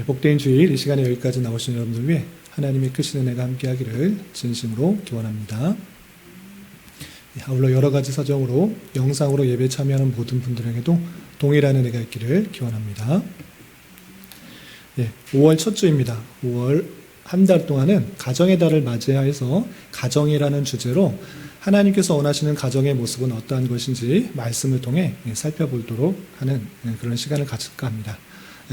복된 주일 이 시간에 여기까지 나오신 여러분들 위해 하나님의 크신 은혜가 함께하기를 진심으로 기원합니다. 아울러 여러 가지 사정으로 영상으로 예배 참여하는 모든 분들에게도 동일한 은혜가 있기를 기원합니다. 5월 첫 주입니다. 5월 한 달 동안은 가정의 달을 맞이해서 가정이라는 주제로 하나님께서 원하시는 가정의 모습은 어떠한 것인지 말씀을 통해 살펴보도록 하는 그런 시간을 가질까 합니다.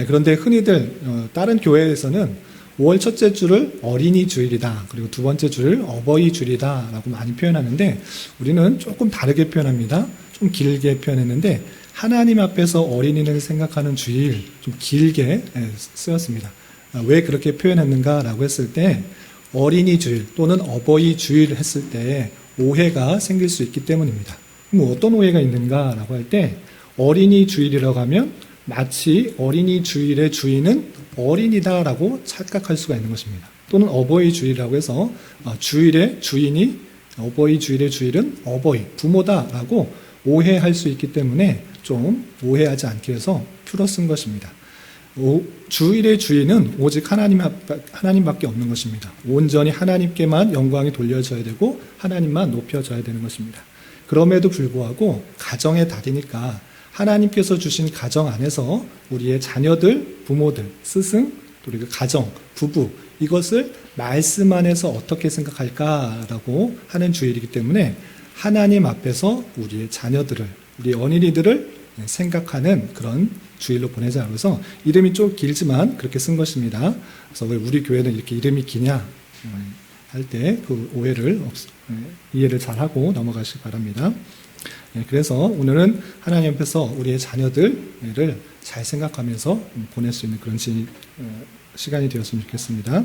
그런데 흔히들 다른 교회에서는 5월 첫째 주를 어린이 주일이다, 그리고 두 번째 주를 어버이 주일이다 라고 많이 표현하는데, 우리는 조금 다르게 표현합니다. 좀 길게 표현했는데, 하나님 앞에서 어린이를 생각하는 주일, 좀 길게 쓰였습니다. 왜 그렇게 표현했는가 라고 했을 때, 어린이 주일 또는 어버이 주일 했을 때 오해가 생길 수 있기 때문입니다. 그럼 어떤 오해가 있는가 라고 할 때, 어린이 주일이라고 하면 마치 어린이 주일의 주인은 어린이다라고 착각할 수가 있는 것입니다. 또는 어버이 주일이라고 해서 주일의 주인이, 어버이 주일의 주일은 어버이, 부모다라고 오해할 수 있기 때문에 좀 오해하지 않기 위해서 표로 쓴 것입니다. 주일의 주인은 오직 하나님밖에 없는 것입니다. 온전히 하나님께만 영광이 돌려져야 되고 하나님만 높여져야 되는 것입니다. 그럼에도 불구하고 가정의 달이니까 하나님께서 주신 가정 안에서 우리의 자녀들, 부모들, 스승, 그리고 가정, 부부, 이것을 말씀 안에서 어떻게 생각할까라고 하는 주일이기 때문에 하나님 앞에서 우리의 자녀들을, 우리 어린이들을 생각하는 그런 주일로 보내자. 그래서 이름이 좀 길지만 그렇게 쓴 것입니다. 그래서 왜 우리 교회는 이렇게 이름이 기냐 할 때 그 오해를 이해를 잘하고 넘어가시기 바랍니다. 그래서 오늘은 하나님 앞에서 우리의 자녀들을 잘 생각하면서 보낼 수 있는 그런 시간이 되었으면 좋겠습니다.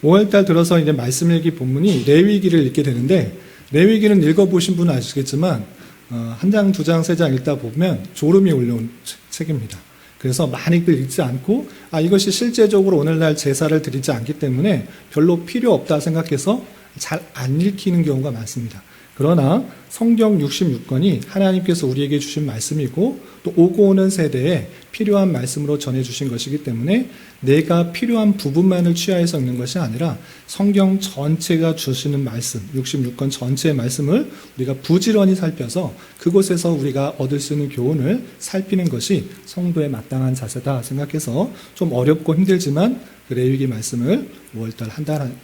5월달 들어서 이제 말씀 읽기 본문이 레위기를 읽게 되는데, 레위기는 읽어보신 분은 아시겠지만 한 장, 두 장, 세 장 읽다 보면 졸음이 올라온 책입니다. 그래서 많이들 읽지 않고 이것이 실제적으로 오늘날 제사를 드리지 않기 때문에 별로 필요 없다 생각해서 잘 안 읽히는 경우가 많습니다. 그러나 성경 66권이 하나님께서 우리에게 주신 말씀이고 또 오고 오는 세대에 필요한 말씀으로 전해주신 것이기 때문에 내가 필요한 부분만을 취하여서 읽는 것이 아니라 성경 전체가 주시는 말씀, 66권 전체의 말씀을 우리가 부지런히 살펴서 그곳에서 우리가 얻을 수 있는 교훈을 살피는 것이 성도의 마땅한 자세다 생각해서 좀 어렵고 힘들지만 그 레위기 말씀을 5월달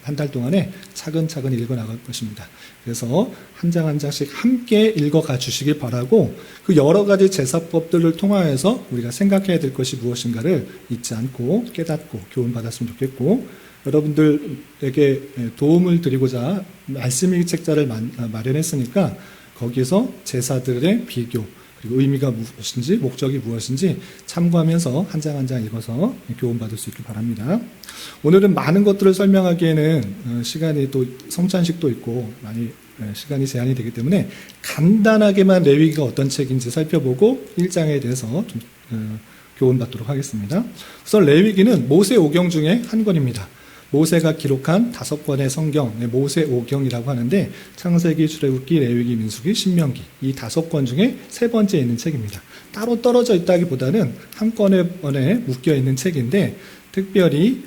한 달 동안에 차근차근 읽어나갈 것입니다. 그래서 한 장 한 장씩 함께 읽어가 주시길 바라고, 그 여러 가지 제사법들을 통하여서 우리가 생각해야 될 것이 무엇인가를 잊지 않고 깨닫고 교훈받았으면 좋겠고, 여러분들에게 도움을 드리고자 말씀일기 책자를 마련했으니까 거기서 제사들의 비교, 그리고 의미가 무엇인지, 목적이 무엇인지 참고하면서 한 장 한 장 읽어서 교훈받을 수 있길 바랍니다. 오늘은 많은 것들을 설명하기에는 시간이 또 성찬식도 있고 많이 시간이 제한이 되기 때문에 간단하게만 레위기가 어떤 책인지 살펴보고 1장에 대해서 좀 교훈받도록 하겠습니다. 우선 레위기는 모세 오경 중에 한 권입니다. 모세가 기록한 5권의 성경, 모세 오경이라고 하는데 창세기, 출애굽기, 레위기, 민수기, 신명기, 이 5권 중에 3번째에 있는 책입니다. 따로 떨어져 있다기보다는 한 권에 묶여 있는 책인데, 특별히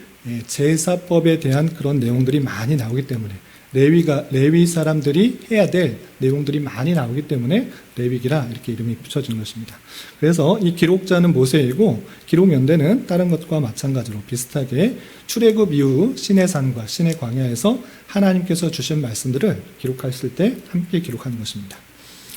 제사법에 대한 그런 내용들이 많이 나오기 때문에, 레위 사람들이 해야 될 내용들이 많이 나오기 때문에 레위기라 이렇게 이름이 붙여진 것입니다. 그래서 이 기록자는 모세이고, 기록 연대는 다른 것과 마찬가지로 비슷하게 출애굽 이후 신의 산과 신의 광야에서 하나님께서 주신 말씀들을 기록했을 때 함께 기록하는 것입니다.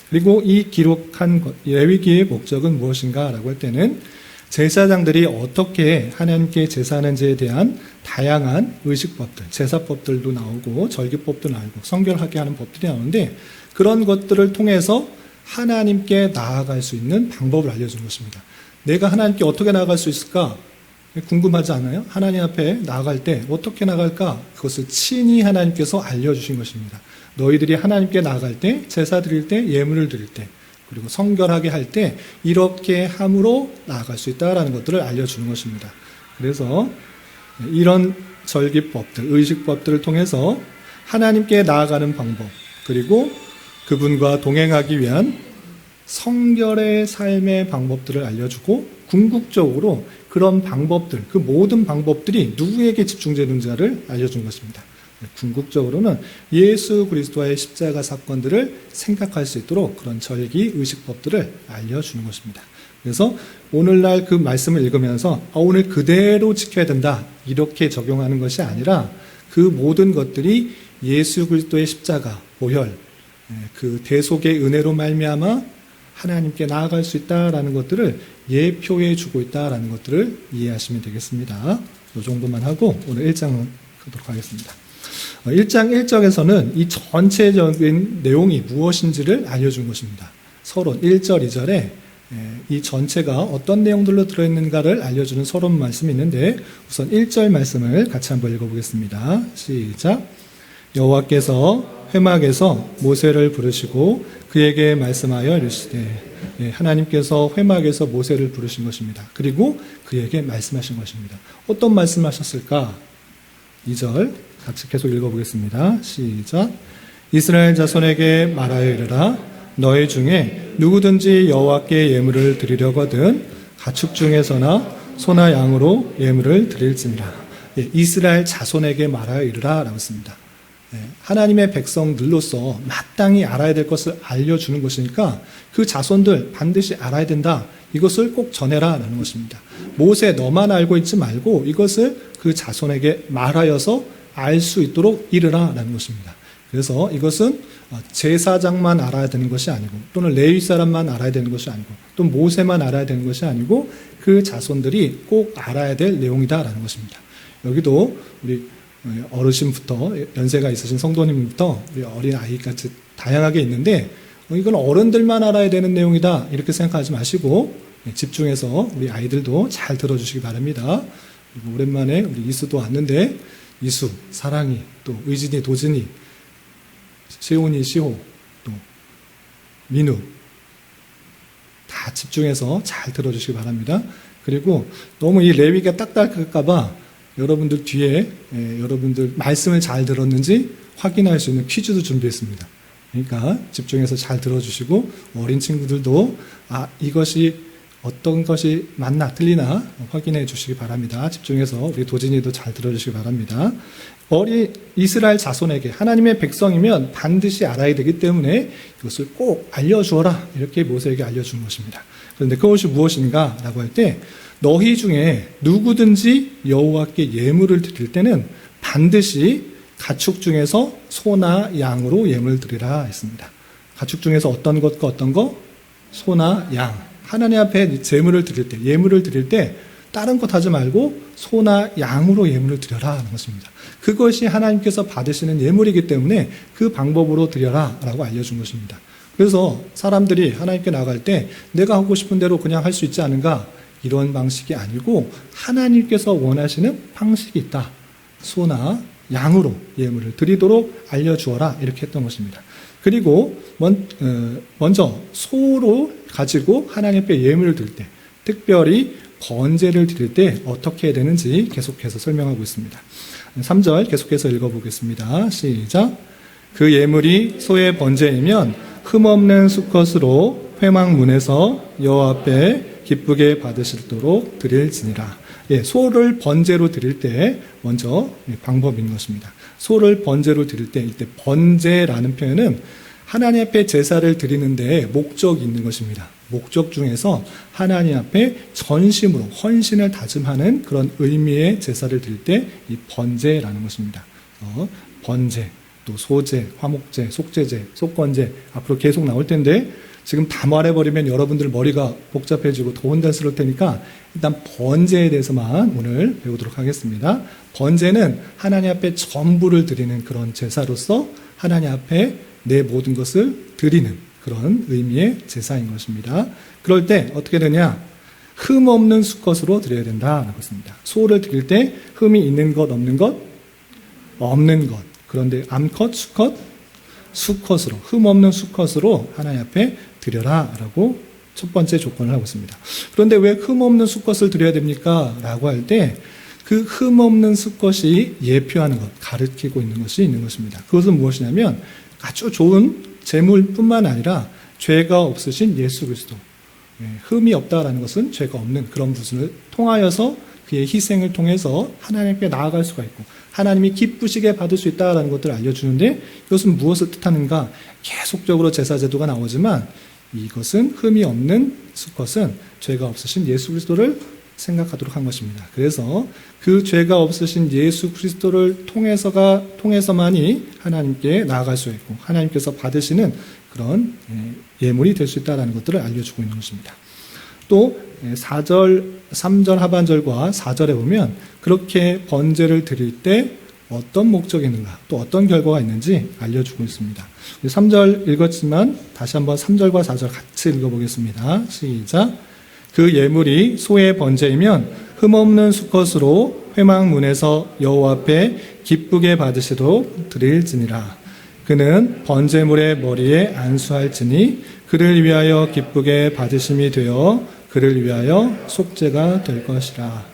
그리고 이 기록한 레위기의 목적은 무엇인가라고 할 때는 제사장들이 어떻게 하나님께 제사하는지에 대한 다양한 의식법들, 제사법들도 나오고 절기법도 나오고 성결하게 하는 법들이 나오는데, 그런 것들을 통해서 하나님께 나아갈 수 있는 방법을 알려준 것입니다. 내가 하나님께 어떻게 나아갈 수 있을까? 궁금하지 않아요? 하나님 앞에 나아갈 때 어떻게 나아갈까? 그것을 친히 하나님께서 알려주신 것입니다. 너희들이 하나님께 나아갈 때, 제사 드릴 때, 예물을 드릴 때, 그리고 성결하게 할 때 이렇게 함으로 나아갈 수 있다라는 것들을 알려주는 것입니다. 그래서 이런 절기법들, 의식법들을 통해서 하나님께 나아가는 방법, 그리고 그분과 동행하기 위한 성결의 삶의 방법들을 알려주고 궁극적으로 그런 방법들, 그 모든 방법들이 누구에게 집중되는지를 알려준 것입니다. 궁극적으로는 예수 그리스도와의 십자가 사건들을 생각할 수 있도록 그런 절기 의식법들을 알려주는 것입니다. 그래서 오늘날 그 말씀을 읽으면서 오늘 그대로 지켜야 된다 이렇게 적용하는 것이 아니라 그 모든 것들이 예수 그리스도의 십자가, 보혈, 그 대속의 은혜로 말미암아 하나님께 나아갈 수 있다라는 것들을 예표해 주고 있다라는 것들을 이해하시면 되겠습니다. 이 정도만 하고 오늘 1장 가도록 하겠습니다. 1장 1절에서는 이 전체적인 내용이 무엇인지를 알려준 것입니다. 서론 1절, 2절에 이 전체가 어떤 내용들로 들어있는가를 알려주는 서론 말씀이 있는데 우선 1절 말씀을 같이 한번 읽어보겠습니다. 시작. 여호와께서 회막에서 모세를 부르시고 그에게 말씀하여 이르시되 하나님께서 회막에서 모세를 부르신 것입니다. 그리고 그에게 말씀하신 것입니다. 어떤 말씀하셨을까? 2절 같이 계속 읽어보겠습니다. 시작. 이스라엘 자손에게 말하여 이르라. 너희 중에 누구든지 여호와께 예물을 드리려거든 가축 중에서나 소나 양으로 예물을 드릴지니라. 이스라엘 자손에게 말하여 이르라 라고 했습니다. 하나님의 백성들로서 마땅히 알아야 될 것을 알려주는 것이니까 그 자손들 반드시 알아야 된다. 이것을 꼭 전해라 라는 것입니다. 모세 너만 알고 있지 말고 이것을 그 자손에게 말하여서 알 수 있도록 이르라 라는 것입니다. 그래서 이것은 제사장만 알아야 되는 것이 아니고 또는 레위 사람만 알아야 되는 것이 아니고 또 모세만 알아야 되는 것이 아니고 그 자손들이 꼭 알아야 될 내용이다라는 것입니다. 여기도 우리 어르신부터 연세가 있으신 성도님부터 우리 어린 아이까지 다양하게 있는데 이건 어른들만 알아야 되는 내용이다 이렇게 생각하지 마시고 집중해서 우리 아이들도 잘 들어주시기 바랍니다. 그리고 오랜만에 우리 이수도 왔는데 이수, 사랑이, 또 의진이, 도진이, 시온이, 시호, 또 민우 다 집중해서 잘 들어주시기 바랍니다. 그리고 너무 이 레위가 딱딱할까봐 여러분들 뒤에 여러분들 말씀을 잘 들었는지 확인할 수 있는 퀴즈도 준비했습니다. 그러니까 집중해서 잘 들어주시고 어린 친구들도 이것이 어떤 것이 맞나 틀리나 확인해 주시기 바랍니다. 집중해서 우리 도진이도 잘 들어주시기 바랍니다. 어린 이스라엘 자손에게 하나님의 백성이면 반드시 알아야 되기 때문에 이것을 꼭 알려주어라 이렇게 모세에게 알려준 것입니다. 그런데 그것이 무엇인가 라고 할 때 너희 중에 누구든지 여호와께 예물을 드릴 때는 반드시 가축 중에서 소나 양으로 예물을 드리라 했습니다. 가축 중에서 어떤 것과 어떤 것? 소나 양. 하나님 앞에 제물을 드릴 때, 예물을 드릴 때 다른 것 하지 말고 소나 양으로 예물을 드려라 하는 것입니다. 그것이 하나님께서 받으시는 예물이기 때문에 그 방법으로 드려라 라고 알려준 것입니다. 그래서 사람들이 하나님께 나갈 때 내가 하고 싶은 대로 그냥 할 수 있지 않은가? 이런 방식이 아니고 하나님께서 원하시는 방식이 있다. 소나 양으로 예물을 드리도록 알려주어라 이렇게 했던 것입니다. 그리고 먼저 소로 가지고 하나님 앞에 예물을 드릴 때 특별히 번제를 드릴 때 어떻게 해야 되는지 계속해서 설명하고 있습니다. 3절 계속해서 읽어보겠습니다. 시작. 그 예물이 소의 번제이면 흠없는 수컷으로 회막문에서 여호와 앞에 기쁘게 받으시도록 드릴지니라. 소를 번제로 드릴 때 먼저 방법인 것입니다. 소를 번제로 드릴 때 이때 번제라는 표현은 하나님 앞에 제사를 드리는데 목적이 있는 것입니다. 목적 중에서 하나님 앞에 전심으로 헌신을 다짐하는 그런 의미의 제사를 드릴 때 이 번제라는 것입니다. 번제, 또 소제, 화목제, 속제제, 속건제 앞으로 계속 나올 텐데 지금 다 말해버리면 여러분들 머리가 복잡해지고 더 혼란스러울 테니까 일단 번제에 대해서만 오늘 배우도록 하겠습니다. 번제는 하나님 앞에 전부를 드리는 그런 제사로서 하나님 앞에 내 모든 것을 드리는 그런 의미의 제사인 것입니다. 그럴 때 어떻게 되냐? 흠 없는 수컷으로 드려야 된다라고 했습니다. 소를 드릴 때 흠이 있는 것, 없는 것? 없는 것. 그런데 암컷, 수컷? 수컷으로, 흠 없는 수컷으로 하나님 앞에 드려라라고 첫 번째 조건을 하고 있습니다. 그런데 왜 흠 없는 수컷을 드려야 됩니까? 라고 할 때 그 흠 없는 수컷이 예표하는 것, 가르치고 있는 것이 있는 것입니다. 그것은 무엇이냐면 아주 좋은 재물뿐만 아니라 죄가 없으신 예수 그리스도. 흠이 없다라는 것은 죄가 없는 그런 분을 통하여서 그의 희생을 통해서 하나님께 나아갈 수가 있고 하나님이 기쁘시게 받을 수 있다라는 것들을 알려주는데 이것은 무엇을 뜻하는가? 계속적으로 제사제도가 나오지만 이것은 흠이 없는 수컷은 죄가 없으신 예수 그리스도를 생각하도록 한 것입니다. 그래서 그 죄가 없으신 예수 그리스도를 통해서만이 하나님께 나아갈 수 있고 하나님께서 받으시는 그런 예물이 될 수 있다는 것들을 알려주고 있는 것입니다. 또 4절, 3절 하반절과 4절에 보면 그렇게 번제를 드릴 때 어떤 목적이 있는가 또 어떤 결과가 있는지 알려주고 있습니다. 3절 읽었지만 다시 한번 3절과 4절 같이 읽어보겠습니다. 시작. 그 예물이 소의 번제이면 흠없는 수컷으로 회막문에서 여호와 앞에 기쁘게 받으시도록 드릴지니라. 그는 번제물의 머리에 안수할지니 그를 위하여 기쁘게 받으심이 되어 그를 위하여 속죄가 될 것이라.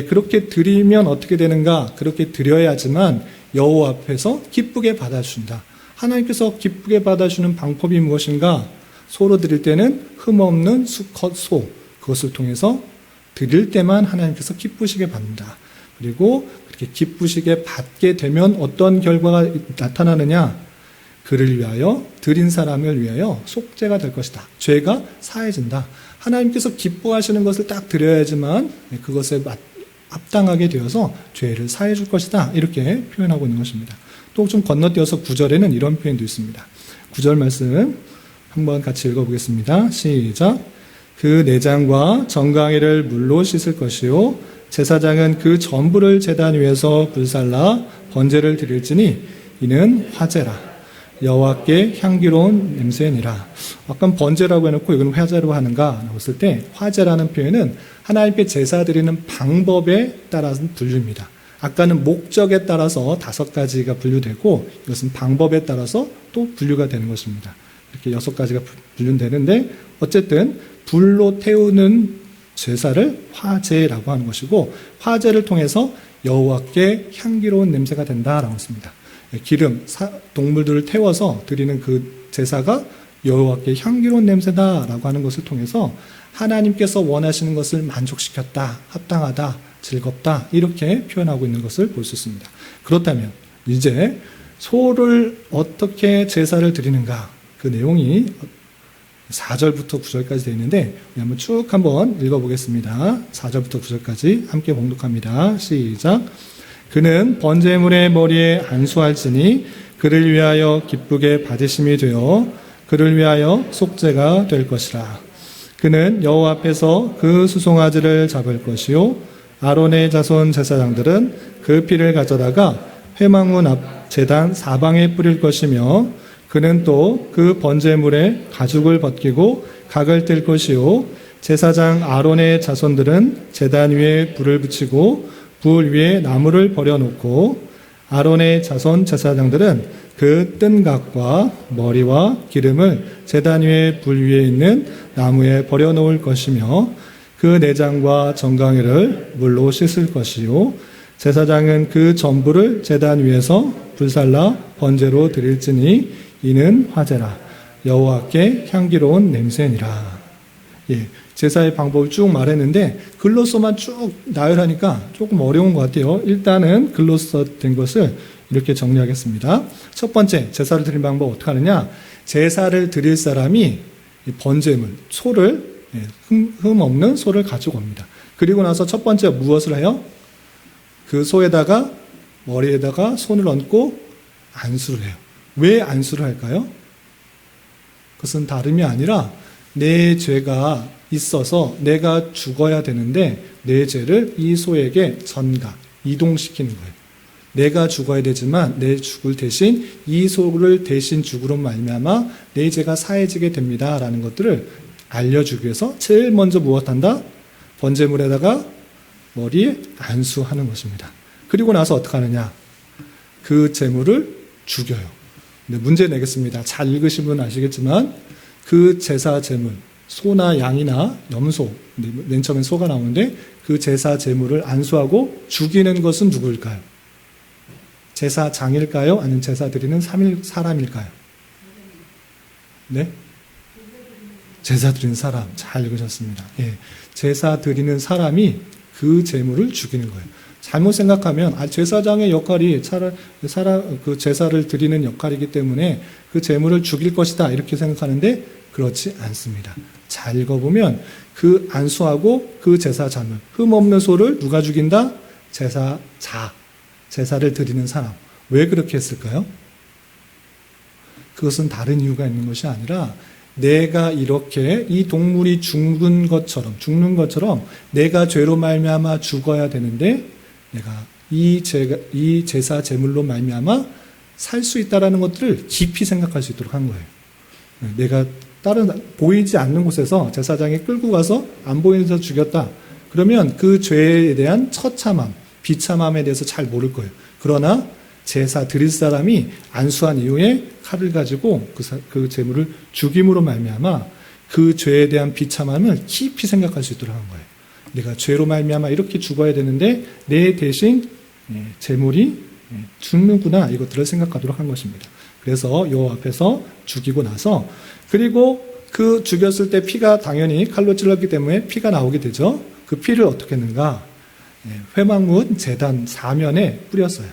그렇게 드리면 어떻게 되는가? 그렇게 드려야지만 여호와 앞에서 기쁘게 받아준다. 하나님께서 기쁘게 받아주는 방법이 무엇인가? 소로 드릴 때는 흠없는 수컷 소, 그것을 통해서 드릴 때만 하나님께서 기쁘시게 받는다. 그리고 그렇게 기쁘시게 받게 되면 어떤 결과가 나타나느냐? 그를 위하여, 드린 사람을 위하여 속죄가 될 것이다. 죄가 사해진다. 하나님께서 기뻐하시는 것을 딱 드려야지만 그것에 합당하게 되어서 죄를 사해 줄 것이다. 이렇게 표현하고 있는 것입니다. 또 좀 건너뛰어서 9절에는 이런 표현도 있습니다. 9절 말씀 한번 같이 읽어보겠습니다. 시작. 그 내장과 정강이를 물로 씻을 것이요 제사장은 그 전부를 제단 위에서 불살라 번제를 드릴지니 이는 화제라. 여호와께 향기로운 냄새니라. 아까 번제라고 해놓고 이건 화제로 하는가 했을 때 화제라는 표현은 하나님께 제사 드리는 방법에 따라서 분류입니다. 아까는 목적에 따라서 5가지가 분류되고 이것은 방법에 따라서 또 분류가 되는 것입니다. 이렇게 6가지가 분류되는데 어쨌든 불로 태우는 제사를 화제라고 하는 것이고 화제를 통해서 여호와께 향기로운 냄새가 된다라고 했습니다. 기름, 동물들을 태워서 드리는 그 제사가 여호와께 향기로운 냄새다라고 하는 것을 통해서 하나님께서 원하시는 것을 만족시켰다, 합당하다, 즐겁다 이렇게 표현하고 있는 것을 볼 수 있습니다. 그렇다면 이제 소를 어떻게 제사를 드리는가 그 내용이 4절부터 9절까지 되어 있는데 한번 쭉 한번 읽어보겠습니다. 4절부터 9절까지 함께 봉독합니다. 시작. 그는 번제물의 머리에 안수할지니 그를 위하여 기쁘게 받으심이 되어 그를 위하여 속죄가 될 것이라. 그는 여호와 앞에서 그 수송아지를 잡을 것이요 아론의 자손 제사장들은 그 피를 가져다가 회막문 앞 제단 사방에 뿌릴 것이며 그는 또 그 번제물에 가죽을 벗기고 각을 뗄 것이요 제사장 아론의 자손들은 제단 위에 불을 붙이고 불 위에 나무를 버려놓고 아론의 자손 제사장들은 그 뜬 각과 머리와 기름을 제단 위에 불 위에 있는 나무에 버려놓을 것이며 그 내장과 정강이를 물로 씻을 것이요 제사장은 그 전부를 제단 위에서 불살라 번제로 드릴지니 이는 화제라. 여호와께 향기로운 냄새니라. 제사의 방법을 쭉 말했는데 글로서만 쭉 나열하니까 조금 어려운 것 같아요. 일단은 글로서 된 것을 이렇게 정리하겠습니다. 첫 번째, 제사를 드리는 방법 어떻게 하느냐? 제사를 드릴 사람이 번제물, 소를, 흠 없는 소를 가지고 옵니다. 그리고 나서 첫 번째 무엇을 해요? 그 소에다가 머리에다가 손을 얹고 안수를 해요. 왜 안수를 할까요? 그것은 다름이 아니라 내 죄가 있어서 내가 죽어야 되는데 내 죄를 이 소에게 전가, 이동시키는 거예요. 내가 죽어야 되지만 내 죽을 대신 이 소를 대신 죽으로 말미암아 내 죄가 사해지게 됩니다라는 것들을 알려주기 위해서 제일 먼저 무엇한다? 번제물에다가 머리에 안수하는 것입니다. 그리고 나서 어떻게 하느냐? 그 제물을 죽여요. 근데 문제 내겠습니다. 잘 읽으신 분은 아시겠지만 그 제사 제물, 소나 양이나 염소, 맨 처음엔 소가 나오는데 그 제사 제물을 안수하고 죽이는 것은 누구일까요? 제사장일까요? 아니면 제사 드리는 사람일까요? 네? 제사 드리는 사람, 잘 읽으셨습니다. 예, 제사 드리는 사람이 그 제물을 죽이는 거예요. 잘못 생각하면 제사장의 역할이 그 제사를 드리는 역할이기 때문에 그 제물을 죽일 것이다 이렇게 생각하는데 그렇지 않습니다. 잘 읽어보면 그 안수하고 그 제사장을 흠없는 소를 누가 죽인다? 제사를 드리는 사람. 왜 그렇게 했을까요? 그것은 다른 이유가 있는 것이 아니라 내가 이렇게 이 동물이 죽는 것처럼 내가 죄로 말미암아 죽어야 되는데 내가 이 제사 제물로 말미암아 살 수 있다라는 것들을 깊이 생각할 수 있도록 한 거예요. 내가 다른 보이지 않는 곳에서 제사장이 끌고 가서 안 보이는 데서 죽였다. 그러면 그 죄에 대한 처참함, 비참함에 대해서 잘 모를 거예요. 그러나 제사 드릴 사람이 안수한 이후에 칼을 가지고 그 제물을 죽임으로 말미암아 그 죄에 대한 비참함을 깊이 생각할 수 있도록 한 거예요. 내가 죄로 말미암아 이렇게 죽어야 되는데 내 대신 제물이 죽는구나 이것들을 생각하도록 한 것입니다. 그래서 여호와 앞에서 죽이고 나서 그리고 그 죽였을 때 피가 당연히 칼로 찔렀기 때문에 피가 나오게 되죠. 그 피를 어떻게 했는가? 회막문 제단 사면에 뿌렸어요.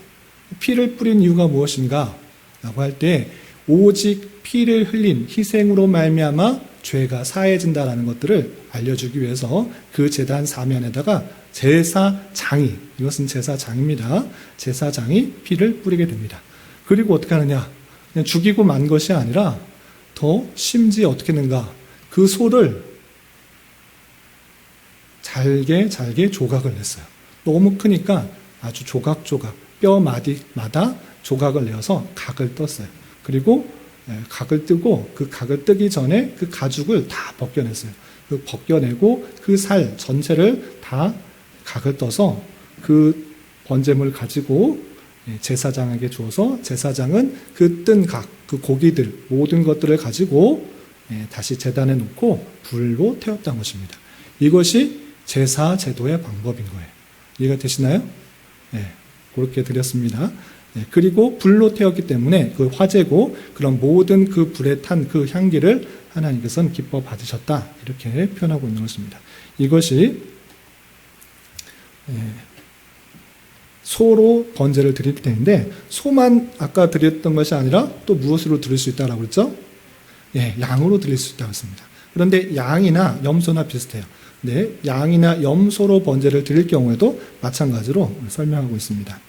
피를 뿌린 이유가 무엇인가? 라고 할 때 오직 피를 흘린 희생으로 말미암아 죄가 사해진다라는 것들을 알려주기 위해서 그 제단 사면에다가 제사장이, 이것은 제사장입니다. 제사장이 피를 뿌리게 됩니다. 그리고 어떻게 하느냐? 그냥 죽이고 만 것이 아니라 더 심지어 어떻게 했는가? 그 소를 잘게 조각을 냈어요. 너무 크니까 아주 조각조각 뼈마디마다 조각을 내어서 각을 떴어요. 그리고 각을 뜨고 그 각을 뜨기 전에 그 가죽을 다 벗겨냈어요. 그 벗겨내고 그 살 전체를 다 각을 떠서 그 번제물 가지고 제사장에게 주어서 제사장은 그 뜬 각, 그 고기들 모든 것들을 가지고 다시 제단에 놓고 불로 태웠다는 것입니다. 이것이 제사 제도의 방법인 거예요. 이해가 되시나요? 네, 그렇게 드렸습니다. 그리고 불로 태웠기 때문에 그 화제고 그런 모든 그 불에 탄 그 향기를 하나님께서는 기뻐 받으셨다 이렇게 표현하고 있는 것입니다. 이것이 소로 번제를 드릴 때인데 소만 아까 드렸던 것이 아니라 또 무엇으로 드릴 수 있다고 그랬죠? 양으로 드릴 수 있다고 했습니다. 그런데 양이나 염소나 비슷해요. 네, 양이나 염소로 번제를 드릴 경우에도 마찬가지로 설명하고 있습니다.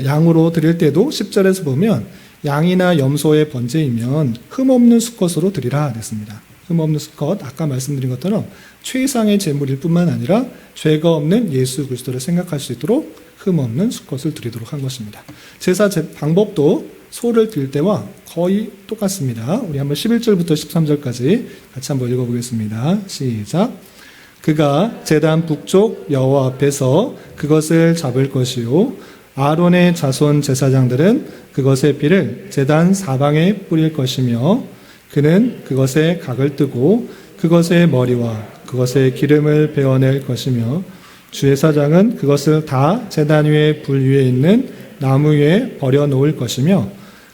양으로 드릴 때도 10절에서 보면 양이나 염소의 번제이면 흠없는 수컷으로 드리라 그랬습니다. 흠없는 수컷, 아까 말씀드린 것처럼 최상의 제물일 뿐만 아니라 죄가 없는 예수 그리스도를 생각할 수 있도록 흠없는 수컷을 드리도록 한 것입니다. 제사 방법도 소를 드릴 때와 거의 똑같습니다. 우리 한번 11절부터 13절까지 같이 한번 읽어보겠습니다. 시작. 그가 제단 북쪽 여호와 앞에서 그것을 잡을 것이요 아론의 자손 제사장들은 그것의 피를 제단 사방에 뿌릴 것이며 그는 그것에 각을 뜨고 그것의 머리와 그것의 기름을 베어낼 것이며 주제사장은 그것을 다 제단 위에 불 위에 있는 나무 위에 버려 놓을 것이며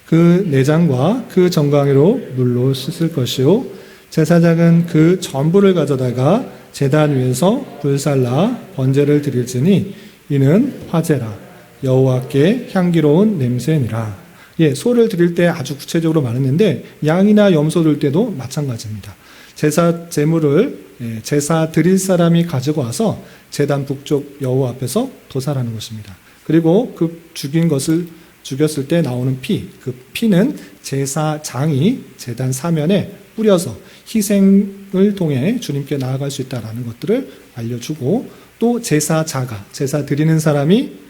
그 내장과 그 정강이로 물로 씻을 것이요 제사장은 그 전부를 가져다가 제단 위에서 불살라 번제를 드릴지니 이는 화제라 여호와께 향기로운 냄새니라. 소를 드릴 때 아주 구체적으로 말했는데 양이나 염소 드릴 때도 마찬가지입니다. 제사 제물을 제사 드릴 사람이 가지고 와서 제단 북쪽 여호와 앞에서 도살하는 것입니다. 그리고 그 죽였을 때 나오는 피, 그 피는 제사장이 제단 사면에 뿌려서 희생을 통해 주님께 나아갈 수 있다는 것들을 알려주고 또 제사자가, 제사 드리는 사람이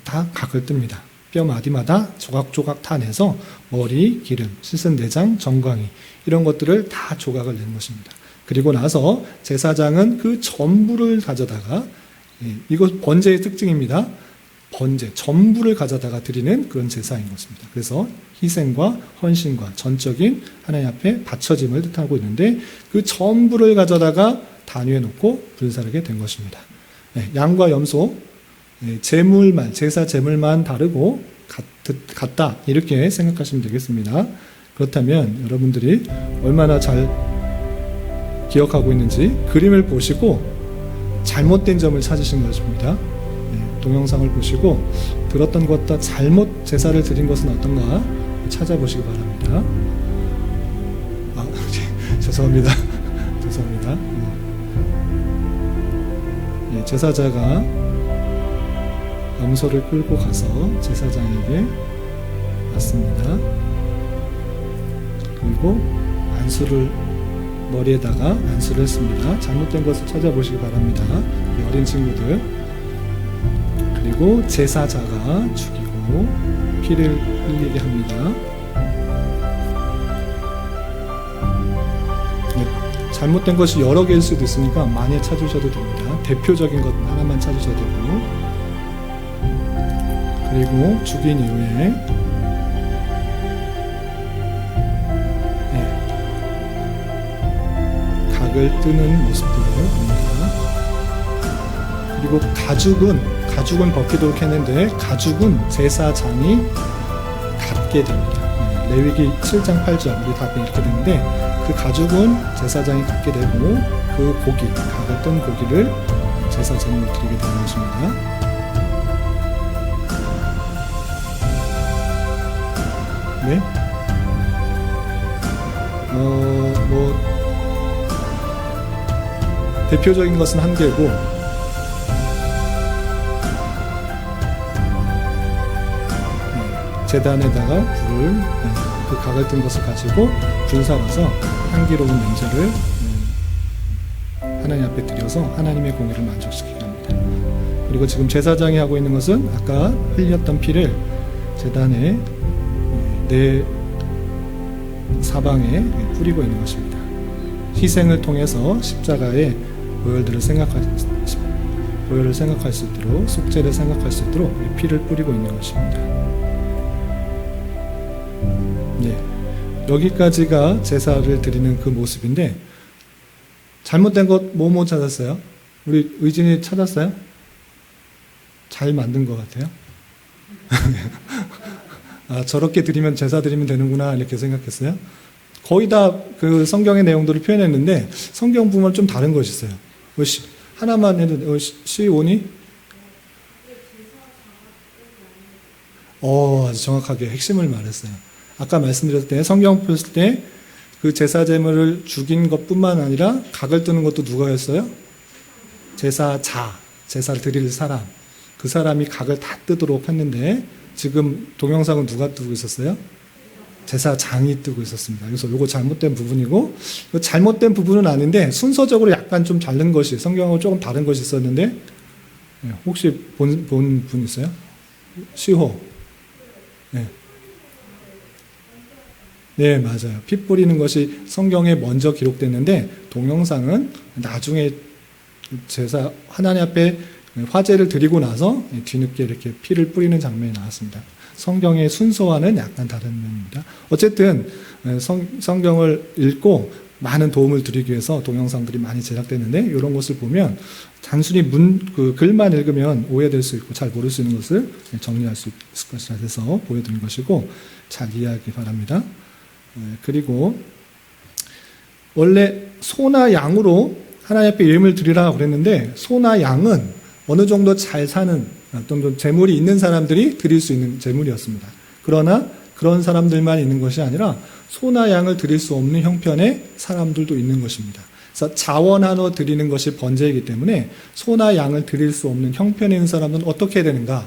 다 각을 뜹니다. 뼈마디마다 조각조각 타내서 머리, 기름, 씻은 내장, 정강이 이런 것들을 다 조각을 낸 것입니다. 그리고 나서 제사장은 그 전부를 가져다가 이것 번제의 특징입니다. 번제, 전부를 가져다가 드리는 그런 제사인 것입니다. 그래서 희생과 헌신과 전적인 하나님 앞에 바쳐짐을 뜻하고 있는데 그 전부를 가져다가 단위에 놓고 불사르게 된 것입니다. 양과 염소 제물만, 제사 제물만 다르고 같다 이렇게 생각하시면 되겠습니다. 그렇다면 여러분들이 얼마나 잘 기억하고 있는지 그림을 보시고 잘못된 점을 찾으신 것입니다. 동영상을 보시고 들었던 것과 잘못 제사를 드린 것은 어떤가 찾아보시기 바랍니다. 죄송합니다. 죄송합니다. 제사자가 염소를 끌고 가서 제사장에게 왔습니다. 그리고 안수를 머리에다가 안수를 했습니다. 잘못된 것을 찾아보시기 바랍니다. 우리 어린 친구들. 그리고 제사자가 죽이고 피를 흘리게 합니다. 잘못된 것이 여러 개일 수도 있으니까 많이 찾으셔도 됩니다. 대표적인 것 하나만 찾으셔도 되고, 그리고 죽인 이후에 각을 뜨는 모습들을 봅니다. 그리고 가죽은 벗기도록 했는데 가죽은 제사장이 갖게 됩니다. 레위기 7장 8절 우리 다 이렇게 되는데 그 가죽은 제사장이 갖게 되고 그 고기, 각을 뜬 고기를 제사 제물로 드리게 되는 것입니다. 네? 대표적인 것은 한 개고, 제단에다가 불을, 그 각을 뜬 것을 가지고 불살아서 향기로운 냄새를 하나님 앞에 드려서 하나님의 공의를 만족시키게 합니다. 그리고 지금 제사장이 하고 있는 것은 아까 흘렸던 피를 제단에 네 사방에 뿌리고 있는 것입니다. 희생을 통해서 십자가의 보혈을 생각할 수 있도록, 속죄를 생각할 수 있도록 피를 뿌리고 있는 것입니다. 네, 여기까지가 제사를 드리는 그 모습인데, 잘못된 것 뭐 찾았어요? 우리 의진이 찾았어요? 잘 만든 것 같아요. 저렇게 드리면, 제사 드리면 되는구나 이렇게 생각했어요. 거의 다 그 성경의 내용들을 표현했는데 성경 보면 좀 다른 것이 있어요. 하나만 해도 시온이 아주 정확하게 핵심을 말했어요. 아까 말씀드렸을 때 성경 펼칠 때 그 제사 제물을 죽인 것뿐만 아니라 각을 뜨는 것도 누가 했어요? 제사를 드릴 사람, 그 사람이 각을 다 뜨도록 했는데, 지금 동영상은 누가 뜨고 있었어요? 제사장이 뜨고 있었습니다. 그래서 이거 잘못된 부분이고, 잘못된 부분은 아닌데 순서적으로 약간 좀 다른 것이, 성경하고 조금 다른 것이 있었는데, 혹시 본 분 있어요? 시호. 네, 맞아요. 피 뿌리는 것이 성경에 먼저 기록됐는데 동영상은 나중에 제사 하나님 앞에 화제를 드리고 나서 뒤늦게 이렇게 피를 뿌리는 장면이 나왔습니다. 성경의 순서와는 약간 다른 면입니다. 어쨌든 성경을 읽고 많은 도움을 드리기 위해서 동영상들이 많이 제작됐는데, 이런 것을 보면 단순히 글만 읽으면 오해될 수 있고 잘 모를 수 있는 것을 정리할 수 있을 것이라 해서 보여드린 것이고, 잘 이해하기 바랍니다. 그리고 원래 소나 양으로 하나님 앞에 예물을 드리라고 그랬는데, 소나 양은 어느 정도 잘 사는 어떤 재물이 있는 사람들이 드릴 수 있는 재물이었습니다. 그러나 그런 사람들만 있는 것이 아니라 소나 양을 드릴 수 없는 형편의 사람들도 있는 것입니다. 그래서 자원하여 드리는 것이 번제이기 때문에 소나 양을 드릴 수 없는 형편에 있는 사람은 어떻게 해야 되는가?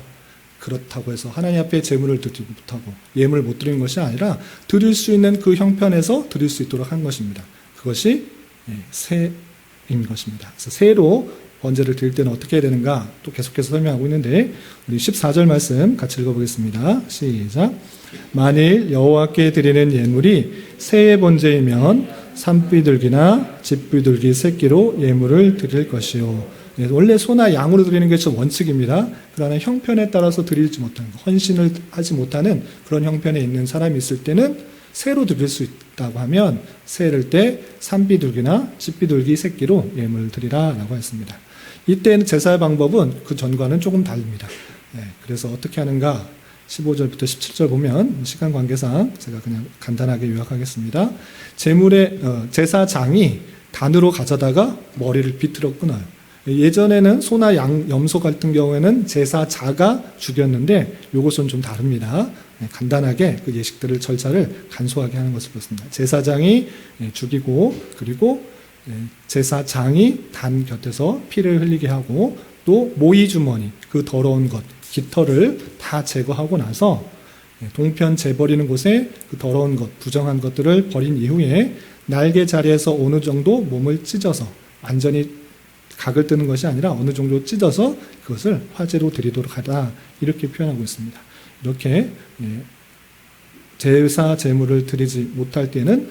그렇다고 해서 하나님 앞에 제물을 드리지 못하고 예물을 못 드리는 것이 아니라 드릴 수 있는 그 형편에서 드릴 수 있도록 한 것입니다. 그것이 세인 것입니다. 그래서 세로 번제를 드릴 때는 어떻게 해야 되는가 또 계속해서 설명하고 있는데, 우리 14절 말씀 같이 읽어보겠습니다. 시작. 만일 여호와께 드리는 예물이 새의 번제이면 산비둘기나 집비둘기 새끼로 예물을 드릴 것이요. 원래 소나 양으로 드리는 게 원칙입니다. 그러나 형편에 따라서 드리지 못하는, 헌신을 하지 못하는 그런 형편에 있는 사람이 있을 때는 새로 드릴 수 있다고 하면 새를 때 산비둘기나 집비둘기 새끼로 예물을 드리라라고 했습니다. 이때는 제사의 방법은 그 전과는 조금 다릅니다. 그래서 어떻게 하는가? 15절부터 17절 보면 시간 관계상 제가 그냥 간단하게 요약하겠습니다. 제사장이 단으로 가져다가 머리를 비틀어 끊어요. 예전에는 소나 염소 같은 경우에는 제사자가 죽였는데 이것은 좀 다릅니다. 간단하게 그 예식들을 절차를 간소하게 하는 것을 보습니다. 제사장이 죽이고 그리고 제사장이 단 곁에서 피를 흘리게 하고 또 모이 주머니 그 더러운 것 깃털을 다 제거하고 나서 동편 재버리는 곳에 그 더러운 것 부정한 것들을 버린 이후에 날개 자리에서 어느 정도 몸을 찢어서 완전히 각을 뜨는 것이 아니라 어느 정도 찢어서 그것을 화제로 드리도록 하다 이렇게 표현하고 있습니다. 이렇게 제사 제물을 드리지 못할 때는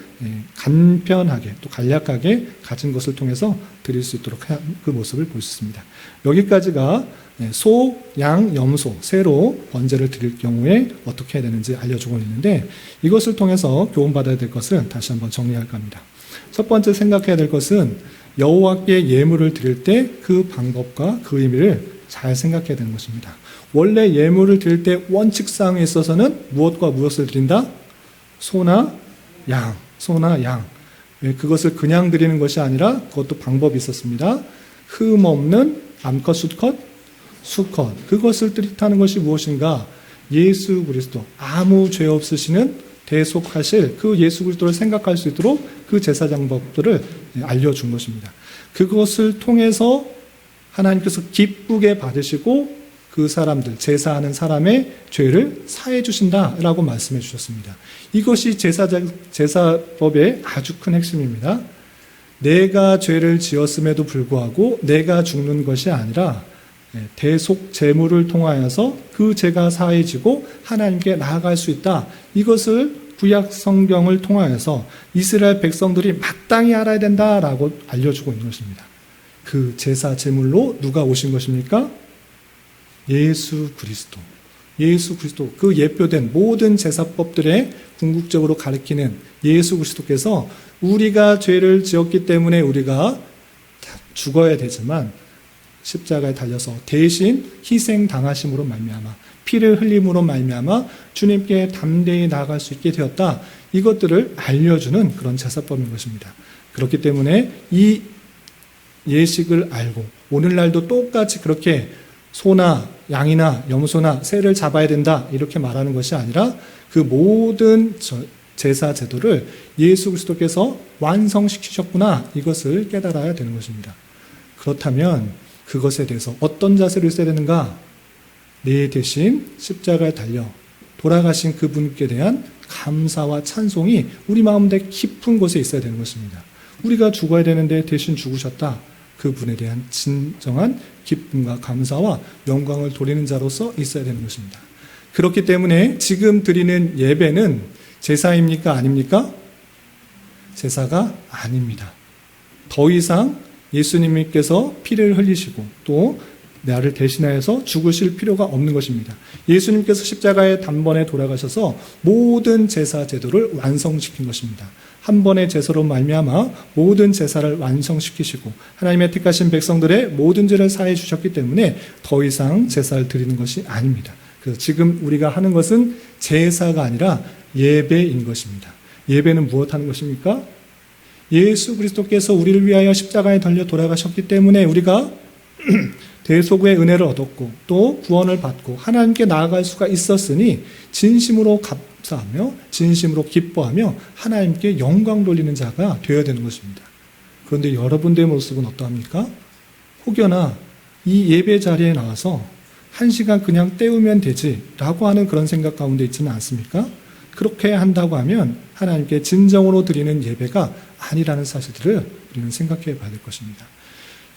간편하게 또 간략하게 가진 것을 통해서 드릴 수 있도록 한 그 모습을 볼 수 있습니다. 여기까지가 소, 양, 염소, 새로 번제를 드릴 경우에 어떻게 해야 되는지 알려주고 있는데 이것을 통해서 교훈받아야 될 것을 다시 한번 정리할까 합니다. 첫 번째 생각해야 될 것은 여호와께 예물을 드릴 때 그 방법과 그 의미를 잘 생각해야 되는 것입니다. 원래 예물을 드릴 때 원칙상에 있어서는 무엇과 무엇을 드린다? 소나 양. 그것을 그냥 드리는 것이 아니라 그것도 방법이 있었습니다. 흠 없는 암컷, 수컷. 그것을 뜻하는 것이 무엇인가? 예수 그리스도, 아무 죄 없으시는 대속하실 그 예수 그리스도를 생각할 수 있도록 그 제사장법들을 알려준 것입니다. 그것을 통해서 하나님께서 기쁘게 받으시고 그 사람들, 제사하는 사람의 죄를 사해 주신다라고 말씀해 주셨습니다. 이것이 제사법의 아주 큰 핵심입니다. 내가 죄를 지었음에도 불구하고 내가 죽는 것이 아니라 대속 제물을 통하여서 그 죄가 사해지고 하나님께 나아갈 수 있다. 이것을 구약 성경을 통하여서 이스라엘 백성들이 마땅히 알아야 된다라고 알려주고 있는 것입니다. 그 제사 제물로 누가 오신 것입니까? 예수 그리스도, 그 예표된 모든 제사법들의 궁극적으로 가리키는 예수 그리스도께서 우리가 죄를 지었기 때문에 우리가 죽어야 되지만 십자가에 달려서 대신 희생당하심으로 말미암아 피를 흘림으로 말미암아 주님께 담대히 나아갈 수 있게 되었다. 이것들을 알려주는 그런 제사법인 것입니다. 그렇기 때문에 이 예식을 알고 오늘날도 똑같이 그렇게 소나 양이나 염소나 새를 잡아야 된다 이렇게 말하는 것이 아니라 그 모든 제사 제도를 예수 그리스도께서 완성시키셨구나 이것을 깨달아야 되는 것입니다. 그렇다면 그것에 대해서 어떤 자세를 써야 되는가? 내 대신 십자가에 달려 돌아가신 그분께 대한 감사와 찬송이 우리 마음에 깊은 곳에 있어야 되는 것입니다. 우리가 죽어야 되는데 대신 죽으셨다. 그분에 대한 진정한 기쁨과 감사와 영광을 돌리는 자로서 있어야 되는 것입니다. 그렇기 때문에 지금 드리는 예배는 제사입니까? 아닙니까? 제사가 아닙니다. 더 이상 예수님께서 피를 흘리시고 또 나를 대신하여서 죽으실 필요가 없는 것입니다. 예수님께서 십자가에 단번에 돌아가셔서 모든 제사 제도를 완성시킨 것입니다. 한 번의 제사로 말미암아 모든 제사를 완성시키시고 하나님의 택하신 백성들의 모든 죄를 사해 주셨기 때문에 더 이상 제사를 드리는 것이 아닙니다. 그래서 지금 우리가 하는 것은 제사가 아니라 예배인 것입니다. 예배는 무엇 하는 것입니까? 예수 그리스도께서 우리를 위하여 십자가에 달려 돌아가셨기 때문에 우리가 대속의 은혜를 얻었고 또 구원을 받고 하나님께 나아갈 수가 있었으니 진심으로 감사하며 진심으로 기뻐하며 하나님께 영광 돌리는 자가 되어야 되는 것입니다. 그런데 여러분들의 모습은 어떠합니까? 혹여나 이 예배 자리에 나와서 1시간 그냥 때우면 되지라고 하는 그런 생각 가운데 있지는 않습니까? 그렇게 한다고 하면 하나님께 진정으로 드리는 예배가 아니라는 사실들을 우리는 생각해 봐야 될 것입니다.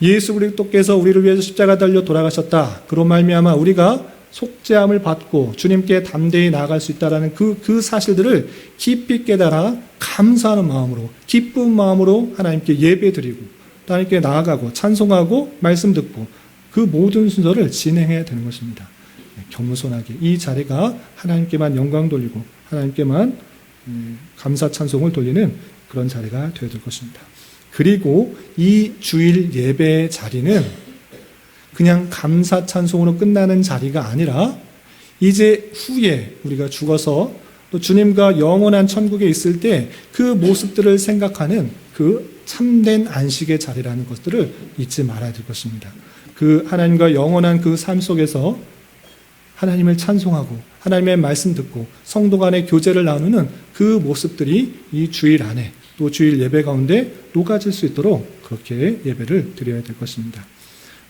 예수 그리스도께서 우리를 위해서 십자가 달려 돌아가셨다. 그로 말미암아 우리가 속죄함을 받고 주님께 담대히 나아갈 수 있다라는 그 사실들을 깊이 깨달아 감사하는 마음으로 기쁜 마음으로 하나님께 예배드리고 하나님께 나아가고 찬송하고 말씀 듣고 그 모든 순서를 진행해야 되는 것입니다. 겸손하게 이 자리가 하나님께만 영광 돌리고 하나님께만 감사 찬송을 돌리는 그런 자리가 되어야 될 것입니다. 그리고 이 주일 예배 자리는 그냥 감사 찬송으로 끝나는 자리가 아니라 이제 후에 우리가 죽어서 또 주님과 영원한 천국에 있을 때 그 모습들을 생각하는 그 참된 안식의 자리라는 것들을 잊지 말아야 될 것입니다. 그 하나님과 영원한 그 삶 속에서 하나님을 찬송하고 하나님의 말씀 듣고 성도 간의 교제를 나누는 그 모습들이 이 주일 안에 또 주일 예배 가운데 녹아질 수 있도록 그렇게 예배를 드려야 될 것입니다.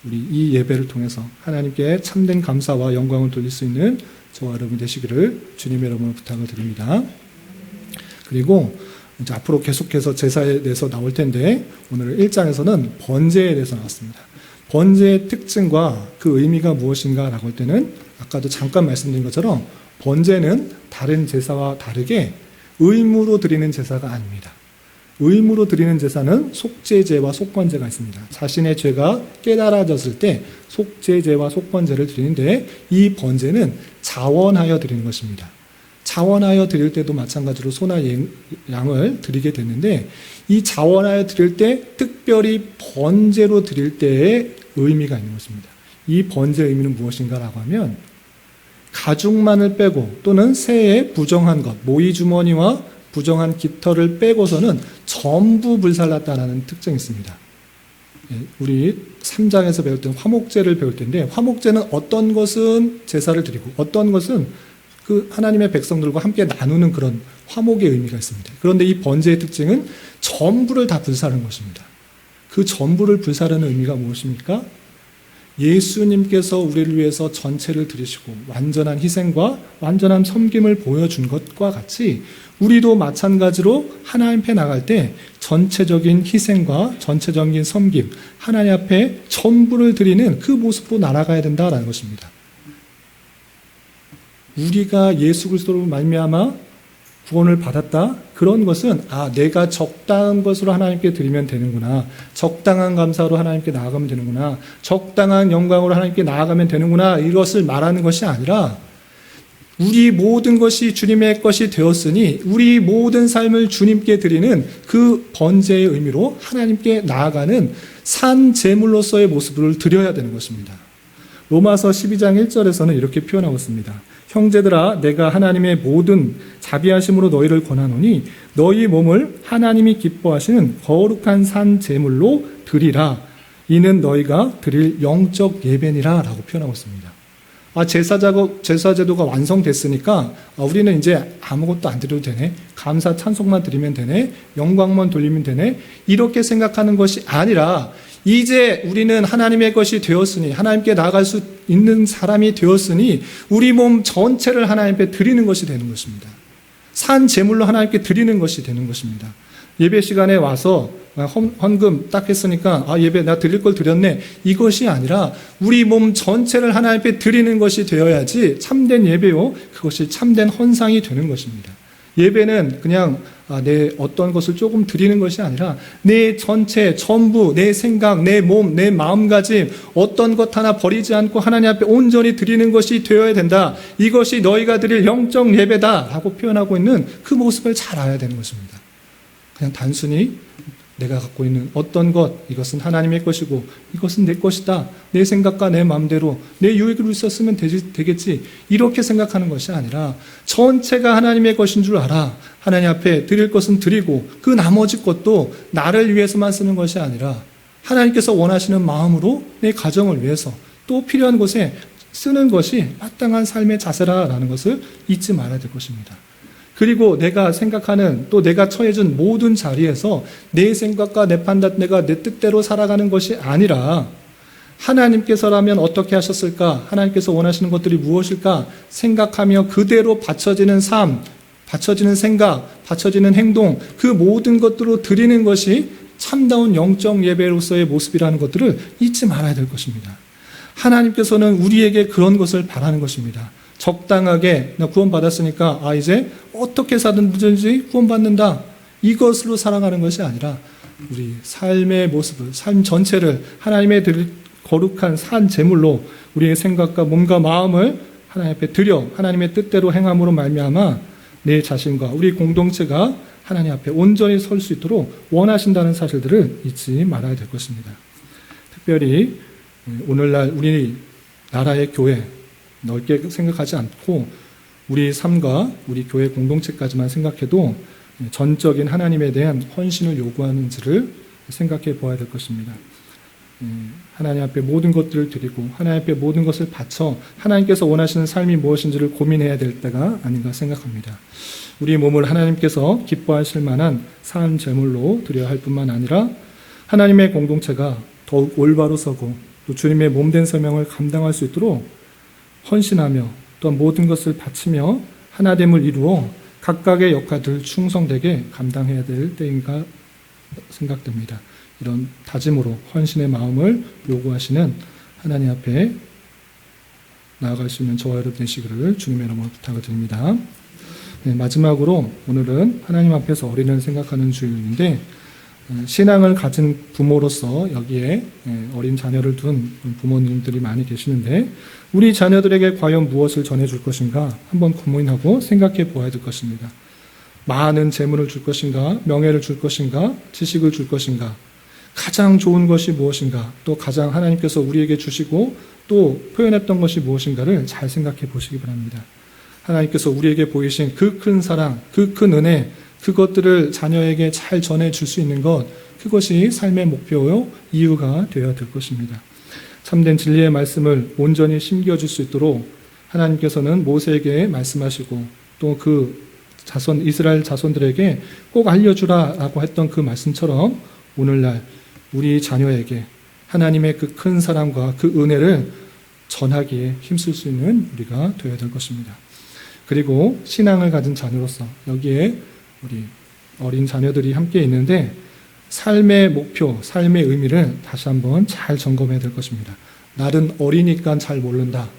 우리 이 예배를 통해서 하나님께 참된 감사와 영광을 돌릴 수 있는 저와 여러분 되시기를 주님의 이름으로 부탁을 드립니다. 그리고 이제 앞으로 계속해서 제사에 대해서 나올 텐데 오늘 1장에서는 번제에 대해서 나왔습니다. 번제의 특징과 그 의미가 무엇인가라고 할 때는 아까도 잠깐 말씀드린 것처럼 번제는 다른 제사와 다르게 의무로 드리는 제사가 아닙니다. 의무로 드리는 제사는 속죄제와 속번제가 있습니다. 자신의 죄가 깨달아졌을 때 속죄제와 속번제를 드리는데 이 번제는 자원하여 드리는 것입니다. 자원하여 드릴 때도 마찬가지로 소나 양을 드리게 됐는데 이 자원하여 드릴 때 특별히 번제로 드릴 때의 의미가 있는 것입니다. 이 번제의 의미는 무엇인가라고 하면 가죽만을 빼고 또는 새의 부정한 것, 모이 주머니와 부정한 깃털을 빼고서는 전부 불살랐다는 특징이 있습니다. 우리 3장에서 배울 때는 화목제를 배울 텐데 화목제는 어떤 것은 제사를 드리고 어떤 것은 그 하나님의 백성들과 함께 나누는 그런 화목의 의미가 있습니다. 그런데 이 번제의 특징은 전부를 다 불사르는 것입니다. 그 전부를 불사르는 의미가 무엇입니까? 예수님께서 우리를 위해서 전체를 드리시고 완전한 희생과 완전한 섬김을 보여준 것과 같이 우리도 마찬가지로 하나님 앞에 나갈 때 전체적인 희생과 전체적인 섬김, 하나님 앞에 전부를 드리는 그 모습으로 날아가야 된다라는 것입니다. 우리가 예수 그리스도로 말미암아 구원을 받았다. 그런 것은 내가 적당한 것으로 하나님께 드리면 되는구나. 적당한 감사로 하나님께 나아가면 되는구나. 적당한 영광으로 하나님께 나아가면 되는구나. 이것을 말하는 것이 아니라 우리 모든 것이 주님의 것이 되었으니 우리 모든 삶을 주님께 드리는 그 번제의 의미로 하나님께 나아가는 산 제물로서의 모습을 드려야 되는 것입니다. 로마서 12장 1절에서는 이렇게 표현하고 있습니다. 형제들아 내가 하나님의 모든 자비하심으로 너희를 권하노니 너희 몸을 하나님이 기뻐하시는 거룩한 산 제물로 드리라. 이는 너희가 드릴 영적 예배니라 라고 표현하고 있습니다. 제사제도가 완성됐으니까 우리는 이제 아무것도 안 드려도 되네. 감사 찬송만 드리면 되네. 영광만 돌리면 되네. 이렇게 생각하는 것이 아니라 이제 우리는 하나님의 것이 되었으니 하나님께 나아갈 수 있는 사람이 되었으니 우리 몸 전체를 하나님께 드리는 것이 되는 것입니다. 산 제물로 하나님께 드리는 것이 되는 것입니다. 예배 시간에 와서 헌금 딱 했으니까 예배 나 드릴 걸 드렸네. 이것이 아니라 우리 몸 전체를 하나님께 드리는 것이 되어야지 참된 예배요. 그것이 참된 헌상이 되는 것입니다. 예배는 그냥 내 어떤 것을 조금 드리는 것이 아니라 내 전체, 전부, 내 생각, 내 몸, 내 마음가짐 어떤 것 하나 버리지 않고 하나님 앞에 온전히 드리는 것이 되어야 된다. 이것이 너희가 드릴 영적 예배다 라고 표현하고 있는 그 모습을 잘 알아야 되는 것입니다. 그냥 단순히 내가 갖고 있는 어떤 것, 이것은 하나님의 것이고 이것은 내 것이다. 내 생각과 내 마음대로 내 유익을 위해서 되겠지. 이렇게 생각하는 것이 아니라 전체가 하나님의 것인 줄 알아. 하나님 앞에 드릴 것은 드리고 그 나머지 것도 나를 위해서만 쓰는 것이 아니라 하나님께서 원하시는 마음으로 내 가정을 위해서 또 필요한 곳에 쓰는 것이 마땅한 삶의 자세라는 것을 잊지 말아야 될 것입니다. 그리고 내가 생각하는 또 내가 처해진 모든 자리에서 내 생각과 내 판단, 내가 내 뜻대로 살아가는 것이 아니라 하나님께서라면 어떻게 하셨을까? 하나님께서 원하시는 것들이 무엇일까? 생각하며 그대로 바쳐지는 삶, 바쳐지는 생각, 바쳐지는 행동, 그 모든 것들로 드리는 것이 참다운 영적 예배로서의 모습이라는 것들을 잊지 말아야 될 것입니다. 하나님께서는 우리에게 그런 것을 바라는 것입니다. 적당하게 나 구원받았으니까 이제 어떻게 사든지 구원받는다. 이것으로 살아가는 것이 아니라 우리 삶의 모습을, 삶 전체를 하나님의 거룩한 산 제물로 우리의 생각과 몸과 마음을 하나님 앞에 드려 하나님의 뜻대로 행함으로 말미암아 내 자신과 우리 공동체가 하나님 앞에 온전히 설 수 있도록 원하신다는 사실들을 잊지 말아야 될 것입니다. 특별히 오늘날 우리 나라의 교회 넓게 생각하지 않고 우리 삶과 우리 교회 공동체까지만 생각해도 전적인 하나님에 대한 헌신을 요구하는지를 생각해 보아야 될 것입니다. 하나님 앞에 모든 것들을 드리고 하나님 앞에 모든 것을 바쳐 하나님께서 원하시는 삶이 무엇인지를 고민해야 될 때가 아닌가 생각합니다. 우리 몸을 하나님께서 기뻐하실 만한 산 제물로 드려야 할 뿐만 아니라 하나님의 공동체가 더욱 올바로 서고 또 주님의 몸된 사명을 감당할 수 있도록 헌신하며 또 모든 것을 바치며 하나됨을 이루어 각각의 역할들을 충성되게 감당해야 될 때인가 생각됩니다. 이런 다짐으로 헌신의 마음을 요구하시는 하나님 앞에 나아갈 수 있는 저와 여러분 되시기를 주님의 이름으로 부탁을 드립니다. 마지막으로 오늘은 하나님 앞에서 어린이를 생각하는 주일인데 신앙을 가진 부모로서 여기에 어린 자녀를 둔 부모님들이 많이 계시는데 우리 자녀들에게 과연 무엇을 전해줄 것인가 한번 고민하고 생각해 보아야 될 것입니다. 많은 재물을 줄 것인가, 명예를 줄 것인가, 지식을 줄 것인가, 가장 좋은 것이 무엇인가, 또 가장 하나님께서 우리에게 주시고 또 표현했던 것이 무엇인가를 잘 생각해 보시기 바랍니다. 하나님께서 우리에게 보이신 그 큰 사랑, 그 큰 은혜, 그것들을 자녀에게 잘 전해줄 수 있는 것, 그것이 삶의 목표요 이유가 되어야 될 것입니다. 참된 진리의 말씀을 온전히 심겨줄 수 있도록 하나님께서는 모세에게 말씀하시고 또 그 이스라엘 자손들에게 꼭 알려주라라고 했던 그 말씀처럼 오늘날 우리 자녀에게 하나님의 그 큰 사랑과 그 은혜를 전하기에 힘쓸 수 있는 우리가 되어야 될 것입니다. 그리고 신앙을 가진 자녀로서 여기에 우리 어린 자녀들이 함께 있는데 삶의 목표, 삶의 의미를 다시 한번 잘 점검해야 될 것입니다. 나는 어리니까 잘 모른다.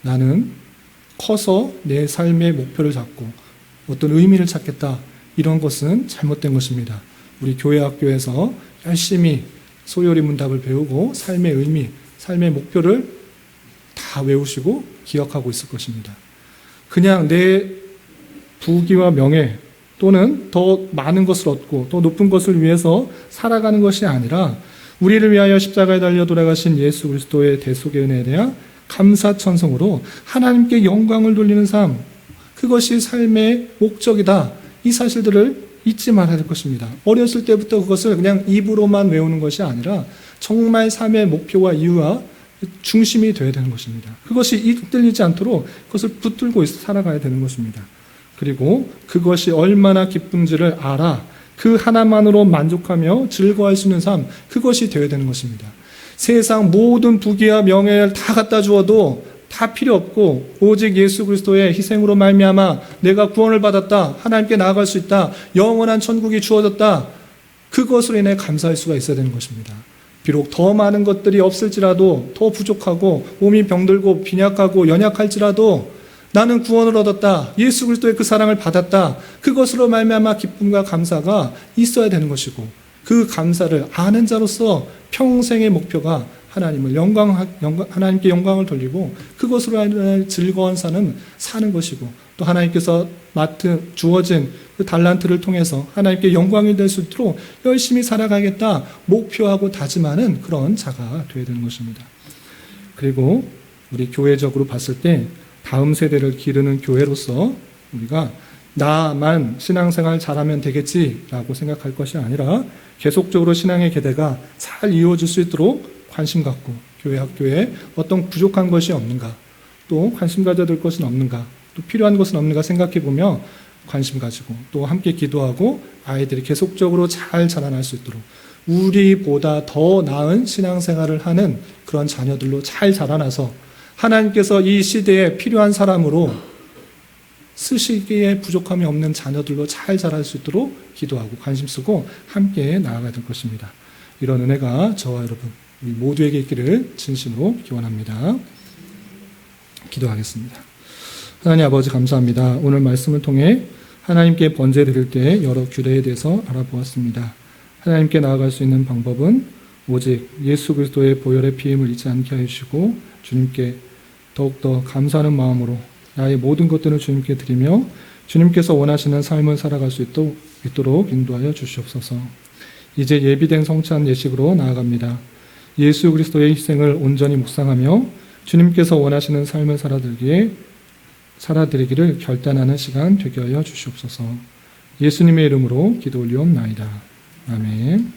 나는 커서 내 삶의 목표를 잡고 어떤 의미를 찾겠다. 이런 것은 잘못된 것입니다. 우리 교회 학교에서 열심히 소요리 문답을 배우고 삶의 의미, 삶의 목표를 다 외우시고 기억하고 있을 것입니다. 그냥 내 부귀와 명예 또는 더 많은 것을 얻고 더 높은 것을 위해서 살아가는 것이 아니라 우리를 위하여 십자가에 달려 돌아가신 예수 그리스도의 대속의 은혜에 대한 감사천성으로 하나님께 영광을 돌리는 삶, 그것이 삶의 목적이다. 이 사실들을 잊지 말아야 될 것입니다. 어렸을 때부터 그것을 그냥 입으로만 외우는 것이 아니라 정말 삶의 목표와 이유와 중심이 되어야 되는 것입니다. 그것이 이끌리지 않도록 그것을 붙들고 살아가야 되는 것입니다. 그리고 그것이 얼마나 기쁜지를 알아 그 하나만으로 만족하며 즐거워할 수 있는 삶, 그것이 되어야 되는 것입니다. 세상 모든 부귀와 명예를 다 갖다 주어도 다 필요 없고 오직 예수 그리스도의 희생으로 말미암아 내가 구원을 받았다, 하나님께 나아갈 수 있다, 영원한 천국이 주어졌다, 그것으로 인해 감사할 수가 있어야 되는 것입니다. 비록 더 많은 것들이 없을지라도, 더 부족하고 몸이 병들고 빈약하고 연약할지라도 나는 구원을 얻었다, 예수 그리스도의 그 사랑을 받았다, 그것으로 말미암아 기쁨과 감사가 있어야 되는 것이고, 그 감사를 아는 자로서 평생의 목표가 하나님께 영광을 돌리고 그것으로 하는 즐거운 삶은 사는 것이고, 또 하나님께서 주어진 그 달란트를 통해서 하나님께 영광이 될 수 있도록 열심히 살아가겠다 목표하고 다짐하는 그런 자가 되어야 되는 것입니다. 그리고 우리 교회적으로 봤을 때 다음 세대를 기르는 교회로서 우리가 나만 신앙생활 잘하면 되겠지라고 생각할 것이 아니라 계속적으로 신앙의 계대가 잘 이루어질 수 있도록 관심 갖고 교회 학교에 어떤 부족한 것이 없는가, 또 관심 가져야 될 것은 없는가, 또 필요한 것은 없는가 생각해보며 관심 가지고 또 함께 기도하고 아이들이 계속적으로 잘 자라날 수 있도록 우리보다 더 나은 신앙생활을 하는 그런 자녀들로 잘 자라나서 하나님께서 이 시대에 필요한 사람으로 쓰시기에 부족함이 없는 자녀들로 잘 자랄 수 있도록 기도하고 관심 쓰고 함께 나아가야 될 것입니다. 이런 은혜가 저와 여러분 우리 모두에게 있기를 진심으로 기원합니다. 기도하겠습니다. 하나님 아버지 감사합니다. 오늘 말씀을 통해 하나님께 번제 드릴 때 여러 규례에 대해서 알아보았습니다. 하나님께 나아갈 수 있는 방법은 오직 예수 그리스도의 보혈의 피임을 잊지 않게 해주시고 주님께 더욱더 감사하는 마음으로 나의 모든 것들을 주님께 드리며 주님께서 원하시는 삶을 살아갈 수 있도록 인도하여 주시옵소서. 이제 예비된 성찬 예식으로 나아갑니다. 예수 그리스도의 희생을 온전히 묵상하며 주님께서 원하시는 삶을 살아드리기를 결단하는 시간 되게 하여 주시옵소서. 예수님의 이름으로 기도 올리옵나이다. 아멘.